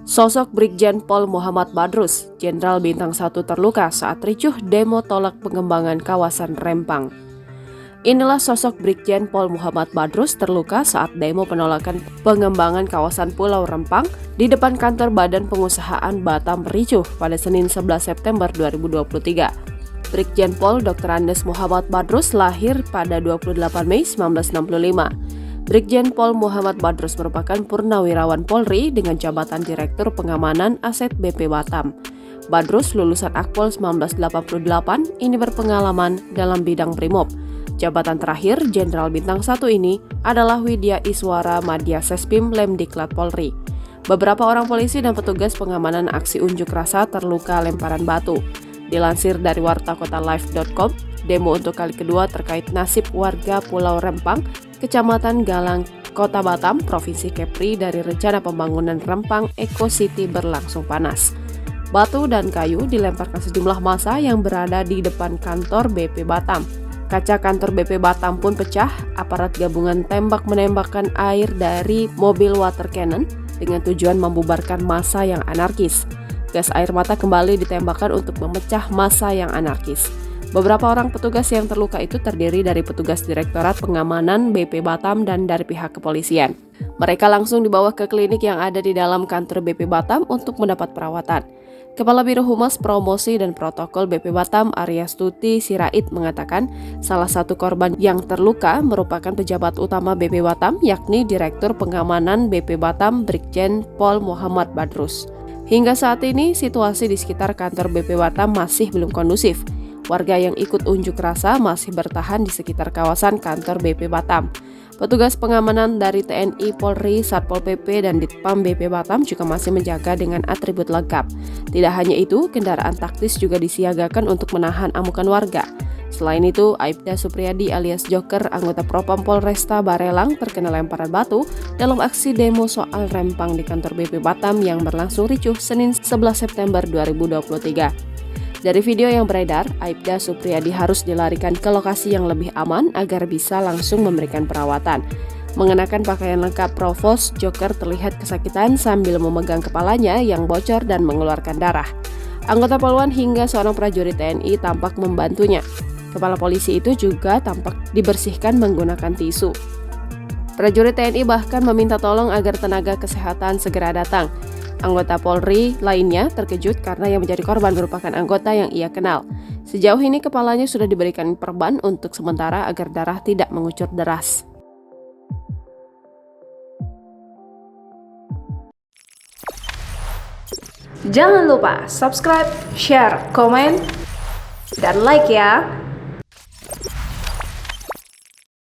Sosok Brigjen Pol Muhammad Badrus, Jenderal Bintang 1 terluka saat ricuh demo tolak pengembangan kawasan Rempang. Inilah sosok Brigjen Pol Muhammad Badrus terluka saat demo penolakan pengembangan kawasan Pulau Rempang di depan kantor Badan Pengusahaan Batam ricuh pada Senin 11 September 2023. Brigjen Pol Dr. Andes Muhammad Badrus lahir pada 28 Mei 1965. Brigjen Pol Muhammad Badrus merupakan purnawirawan Polri dengan jabatan Direktur Pengamanan Aset BP Batam. Badrus lulusan Akpol 1988, ini berpengalaman dalam bidang Brimob. Jabatan terakhir Jenderal Bintang 1 ini adalah Widya Iswara Madya Sespim Lemdiklat Polri. Beberapa orang polisi dan petugas pengamanan aksi unjuk rasa terluka lemparan batu. Dilansir dari wartakotalive.com, demo untuk kali kedua terkait nasib warga Pulau Rempang, Kecamatan Galang, Kota Batam, Provinsi Kepri dari rencana pembangunan Rempang Eco City berlangsung panas. Batu dan kayu dilemparkan sejumlah massa yang berada di depan kantor BP Batam. Kaca kantor BP Batam pun pecah, aparat gabungan tembak-menembakkan air dari mobil water cannon dengan tujuan membubarkan massa yang anarkis. Gas air mata kembali ditembakkan untuk memecah massa yang anarkis. Beberapa orang petugas yang terluka itu terdiri dari petugas Direktorat Pengamanan BP Batam dan dari pihak kepolisian. Mereka langsung dibawa ke klinik yang ada di dalam kantor BP Batam untuk mendapat perawatan. Kepala Biro Humas Promosi dan Protokol BP Batam, Aryastuti Sirait, mengatakan salah satu korban yang terluka merupakan pejabat utama BP Batam, yakni Direktur Pengamanan BP Batam Brigjen Pol Muhammad Badrus. Hingga saat ini, situasi di sekitar kantor BP Batam masih belum kondusif. Warga yang ikut unjuk rasa masih bertahan di sekitar kawasan kantor BP Batam. Petugas pengamanan dari TNI, Polri, Satpol PP, dan Ditpam BP Batam juga masih menjaga dengan atribut lengkap. Tidak hanya itu, kendaraan taktis juga disiagakan untuk menahan amukan warga. Selain itu, Aibda Supriyadi alias Joker, anggota Propam Polresta Barelang, terkena lemparan batu dalam aksi demo soal Rempang di kantor BP Batam yang berlangsung ricuh Senin 11 September 2023. Dari video yang beredar, Aibda Supriyadi harus dilarikan ke lokasi yang lebih aman agar bisa langsung memberikan perawatan. Mengenakan pakaian lengkap Provos, Joker terlihat kesakitan sambil memegang kepalanya yang bocor dan mengeluarkan darah. Anggota poluan hingga seorang prajurit TNI tampak membantunya. Kepala polisi itu juga tampak dibersihkan menggunakan tisu. Prajurit TNI bahkan meminta tolong agar tenaga kesehatan segera datang. Anggota Polri lainnya terkejut karena yang menjadi korban merupakan anggota yang ia kenal. Sejauh ini kepalanya sudah diberikan perban untuk sementara agar darah tidak mengucur deras. Jangan lupa subscribe, share, komen, dan like ya!